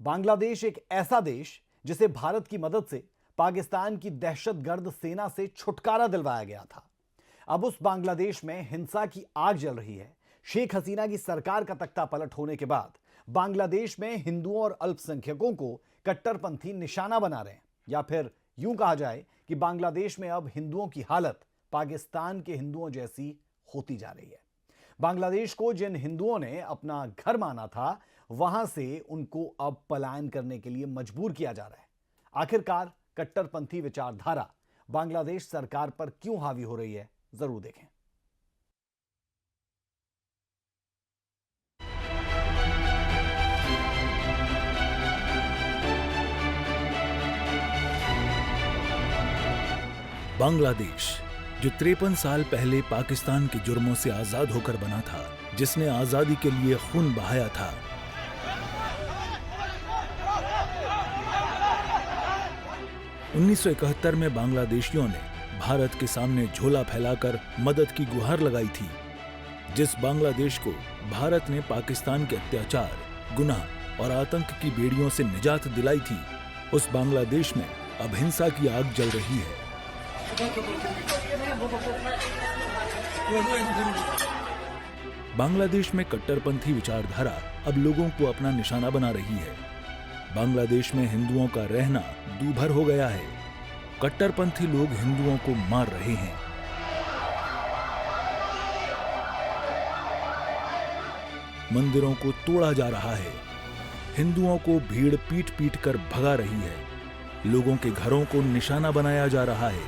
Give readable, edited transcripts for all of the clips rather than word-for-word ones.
बांग्लादेश एक ऐसा देश जिसे भारत की मदद से पाकिस्तान की दहशतगर्द सेना से छुटकारा दिलवाया गया था। अब उस बांग्लादेश में हिंसा की आग जल रही है। शेख हसीना की सरकार का तख्ता पलट होने के बाद बांग्लादेश में हिंदुओं और अल्पसंख्यकों को कट्टरपंथी निशाना बना रहे हैं, या फिर यूं कहा जाए कि बांग्लादेश में अब हिंदुओं की हालत पाकिस्तान के हिंदुओं जैसी होती जा रही है। बांग्लादेश को जिन हिंदुओं ने अपना घर माना था, वहां से उनको अब पलायन करने के लिए मजबूर किया जा रहा है। आखिरकार कट्टरपंथी विचारधारा बांग्लादेश सरकार पर क्यों हावी हो रही है, जरूर देखें। बांग्लादेश जो 53 साल पहले पाकिस्तान के जुर्मों से आजाद होकर बना था, जिसने आजादी के लिए खून बहाया था, ...1971 में बांग्लादेशियों ने भारत के सामने झोला फैलाकर मदद की गुहार लगाई थी। जिस बांग्लादेश को भारत ने पाकिस्तान के अत्याचार, गुनाह और आतंक की बेड़ियों से निजात दिलाई थी, उस बांग्लादेश में अब हिंसा की आग जल रही है। बांग्लादेश में कट्टरपंथी विचारधारा अब लोगों को अपना निशाना बना रही है। बांग्लादेश में हिंदुओं का रहना दूभर हो गया है। कट्टरपंथी लोग हिंदुओं को मार रहे हैं। मंदिरों को तोड़ा जा रहा है। हिंदुओं को भीड़ पीट पीट कर भगा रही है। लोगों के घरों को निशाना बनाया जा रहा है।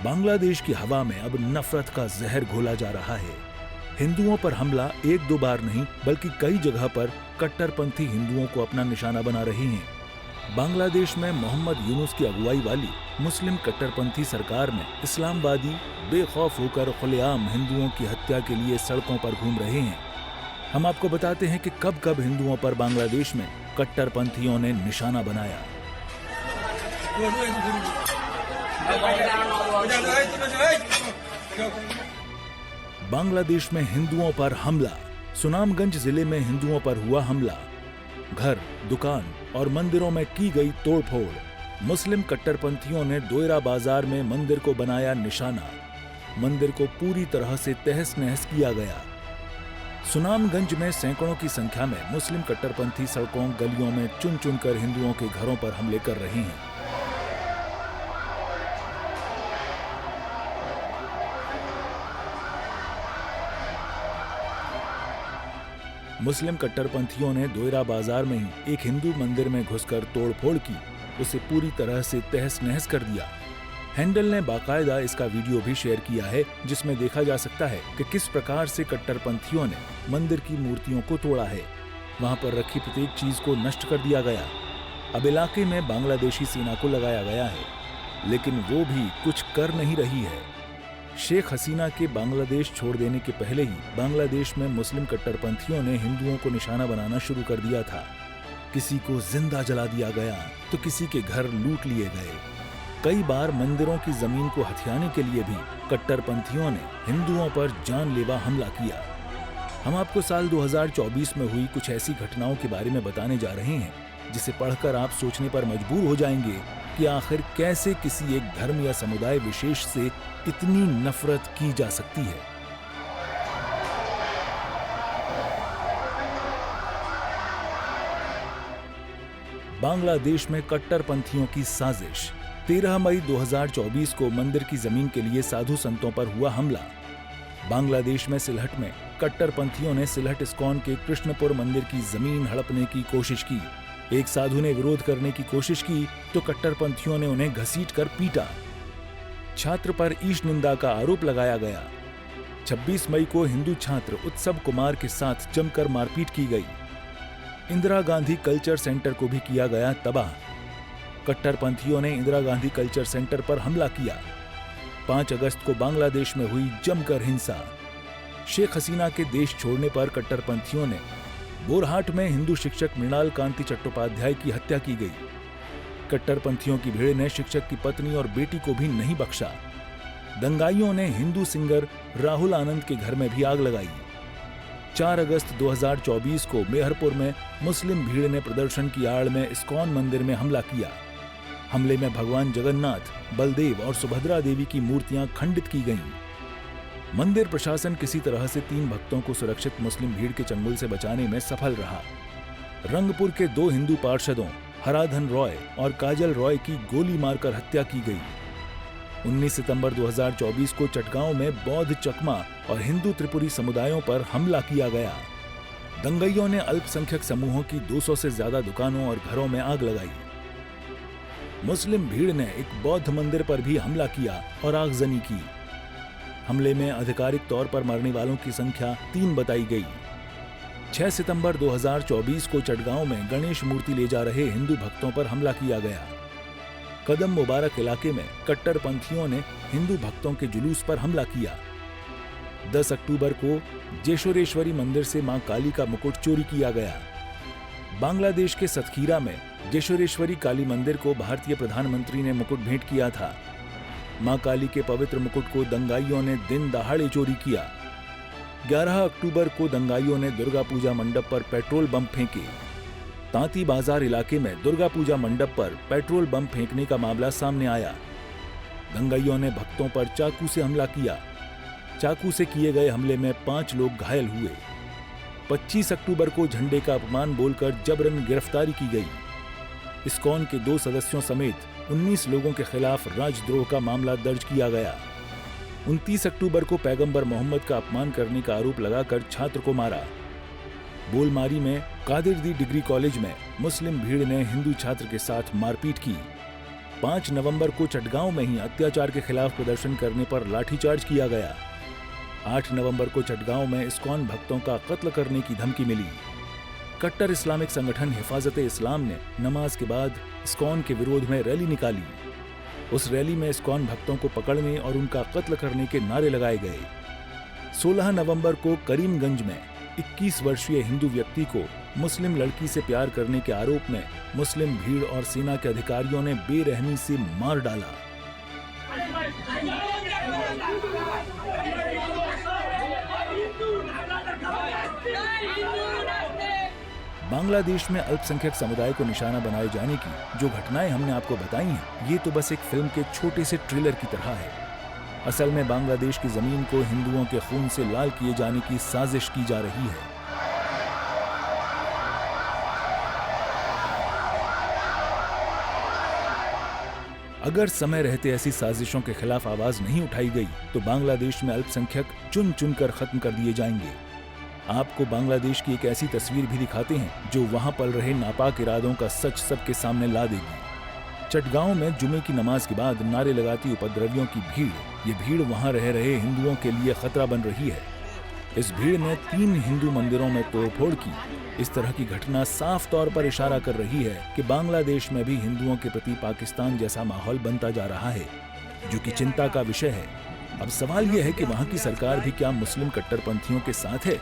बांग्लादेश की हवा में अब नफरत का जहर घोला जा रहा है। हिंदुओं पर हमला एक दो बार नहीं, बल्कि कई जगह पर कट्टरपंथी हिंदुओं को अपना निशाना बना रहे हैं। बांग्लादेश में मोहम्मद यूनुस की अगुवाई वाली मुस्लिम कट्टरपंथी सरकार में इस्लामवादी बेखौफ होकर खुलेआम हिंदुओं की हत्या के लिए सड़कों पर घूम रहे हैं। हम आपको बताते हैं कि कब कब हिंदुओं पर बांग्लादेश में कट्टरपंथियों ने निशाना बनाया। बांग्लादेश में हिंदुओं पर हमला। सुनामगंज जिले में हिंदुओं पर हुआ हमला। घर, दुकान और मंदिरों में की गई तोड़फोड़। मुस्लिम कट्टरपंथियों ने डोयरा बाजार में मंदिर को बनाया निशाना। मंदिर को पूरी तरह से तहस नहस किया गया। सुनामगंज में सैकड़ों की संख्या में मुस्लिम कट्टरपंथी सड़कों, गलियों में चुन चुनकर हिंदुओं के घरों पर हमले कर रहे हैं। मुस्लिम कट्टरपंथियों ने डोयरा बाजार में ही एक हिंदू मंदिर में घुसकर तोड़फोड़ की, उसे पूरी तरह से तहस नहस कर दिया। हैंडल ने बाकायदा इसका वीडियो भी शेयर किया है, जिसमें देखा जा सकता है कि किस प्रकार से कट्टरपंथियों ने मंदिर की मूर्तियों को तोड़ा है। वहां पर रखी प्रत्येक चीज को नष्ट कर दिया गया। अब इलाके में बांग्लादेशी सेना को लगाया गया है, लेकिन वो भी कुछ कर नहीं रही है। शेख हसीना के बांग्लादेश छोड़ देने के पहले ही बांग्लादेश में मुस्लिम कट्टरपंथियों ने हिंदुओं को निशाना बनाना शुरू कर दिया था। किसी को जिंदा जला दिया गया तो किसी के घर लूट लिए गए। कई बार मंदिरों की जमीन को हथियाने के लिए भी कट्टरपंथियों ने हिंदुओं पर जानलेवा हमला किया। हम आपको साल 2024 में हुई कुछ ऐसी घटनाओं के बारे में बताने जा रहे हैं, जिसे पढ़कर आप सोचने पर मजबूर हो जाएंगे कि आखिर कैसे किसी एक धर्म या समुदाय विशेष से इतनी नफरत की जा सकती है। बांग्लादेश में कट्टरपंथियों की साजिश। 13 मई 2024 को मंदिर की जमीन के लिए साधु संतों पर हुआ हमला। बांग्लादेश में सिलहट में कट्टरपंथियों ने सिलहट इस्कॉन के कृष्णपुर मंदिर की जमीन हड़पने की कोशिश की। एक साधु ने विरोध करने की कोशिश की तो कट्टरपंथियों ने उन्हें घसीटकर पीटा। छात्र पर ईश निंदा का आरोप लगाया गया। 26 मई को हिंदू छात्र उत्सव कुमार के साथ जमकर मारपीट की गई। इंदिरा गांधी कल्चर सेंटर को भी किया गया तबाह। कट्टरपंथियों ने इंदिरा गांधी कल्चर सेंटर पर हमला किया। 5 अगस्त को बांग्लादेश में हुई जमकर हिंसा। शेख हसीना के देश छोड़ने पर कट्टरपंथियों ने बोरहाट में हिंदू शिक्षक मृणाल कांति चट्टोपाध्याय की हत्या की गई। कट्टरपंथियों की भीड़ ने शिक्षक की पत्नी और बेटी को भी नहीं बख्शा। दंगाइयों ने हिंदू सिंगर राहुल आनंद के घर में भी आग लगाई। 4 अगस्त 2024 को मेहरपुर में मुस्लिम भीड़ ने प्रदर्शन की आड़ में इस्कॉन मंदिर में हमला किया। हमले में भगवान जगन्नाथ, बलदेव और सुभद्रा देवी की मूर्तियां खंडित की गईं। मंदिर प्रशासन किसी तरह से 3 भक्तों को सुरक्षित मुस्लिम भीड़ के चंगुल से बचाने में सफल रहा। रंगपुर के 2 हिंदू पार्षदों हराधन रॉय और काजल रॉय की गोली मारकर हत्या की गई। 19 सितंबर 2024 को चटगांव में बौद्ध, चकमा और हिंदू त्रिपुरी समुदायों पर हमला किया गया। दंगइयों ने अल्पसंख्यक समूहों की 200 से ज्यादा दुकानों और घरों में आग लगाई। मुस्लिम भीड़ ने एक बौद्ध मंदिर पर भी हमला किया और आगजनी की। हमले में आधिकारिक तौर पर मरने वालों की संख्या 3 बताई गई। 6 सितंबर 2024 को चटगांव में गणेश मूर्ति ले जा रहे हिंदू भक्तों पर हमला किया गया। कदम मुबारक इलाके में कट्टरपंथियों ने हिंदू भक्तों के जुलूस पर हमला किया। 10 अक्टूबर को जेशोरेश्वरी मंदिर से मां काली का मुकुट चोरी किया गया। बांग्लादेश के सतखीरा में जेशोरेश्वरी काली मंदिर को भारतीय प्रधानमंत्री ने मुकुट भेंट किया था। मां काली के पवित्र मुकुट को दंगाइयों ने दिन दहाड़े चोरी किया। 11 अक्टूबर को दंगाइयों ने दुर्गा पूजा मंडप पर पेट्रोल बम फेंके। तांती बाजार इलाके में दुर्गा पूजा मंडप पर पेट्रोल बम फेंकने का मामला सामने आया। दंगाइयों ने भक्तों पर चाकू से हमला किया। चाकू से किए गए हमले में 5 लोग घायल हुए। 25 अक्टूबर को झंडे का अपमान बोलकर जबरन गिरफ्तारी की गई। इस्कॉन के 2 सदस्यों समेत 19 लोगों के खिलाफ राजद्रोह का मामला दर्ज किया गया। 29 अक्टूबर को पैगंबर मोहम्मद का अपमान करने का आरोप लगाकर छात्र को मारा। बोलमारी में कादिर-दी डिग्री कॉलेज में मुस्लिम भीड़ ने हिंदू छात्र के साथ मारपीट की। 5 नवंबर को चटगांव में ही अत्याचार के खिलाफ प्रदर्शन करने पर लाठीचार्ज किया गया। 8 नवंबर को चटगांव में इस्कॉन भक्तों का कत्ल करने की धमकी मिली। कट्टर इस्लामिक संगठन हिफाजत-ए-इस्लाम ने नमाज के बाद इस्कॉन के विरोध में रैली निकाली। उस रैली में इस्कॉन भक्तों को पकड़ने और उनका कत्ल करने के नारे लगाए गए। 16 नवंबर को करीमगंज में 21 वर्षीय हिंदू व्यक्ति को मुस्लिम लड़की से प्यार करने के आरोप में मुस्लिम भीड़ और सेना के अधिकारियों ने बेरहमी से मार डाला। बांग्लादेश में अल्पसंख्यक समुदाय को निशाना बनाए जाने की जो घटनाएं हमने आपको बताई हैं, ये तो बस एक फिल्म के छोटे से ट्रेलर की तरह है। असल में बांग्लादेश की जमीन को हिंदुओं के खून से लाल किए जाने की साजिश की जा रही है। अगर समय रहते ऐसी साजिशों के खिलाफ आवाज नहीं उठाई गई तो बांग्लादेश में अल्पसंख्यक चुन चुन कर खत्म कर दिए जाएंगे। आपको बांग्लादेश की एक ऐसी तस्वीर भी दिखाते हैं जो वहां पल रहे नापाक इरादों का सच सबके सामने ला देगी। चटगांव में जुमे की नमाज के बाद नारे लगाती उपद्रवियों की भीड़, ये भीड़ वहां रह रहे हिंदुओं के लिए खतरा बन रही है। इस भीड़ ने 3 हिंदू मंदिरों में तोड़फोड़ की। इस तरह की घटना साफ तौर पर इशारा कर रही है कि बांग्लादेश में भी हिंदुओं के प्रति पाकिस्तान जैसा माहौल बनता जा रहा है, जो कि चिंता का विषय है। अब सवाल यह है कि वहां की सरकार भी क्या मुस्लिम कट्टरपंथियों के साथ है?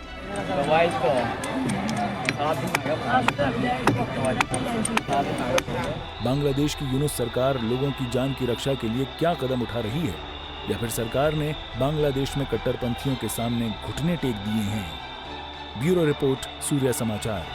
बांग्लादेश की यूनुस सरकार लोगों की जान की रक्षा के लिए क्या कदम उठा रही है, या फिर सरकार ने बांग्लादेश में कट्टरपंथियों के सामने घुटने टेक दिए हैं? ब्यूरो रिपोर्ट, सूर्य समाचार।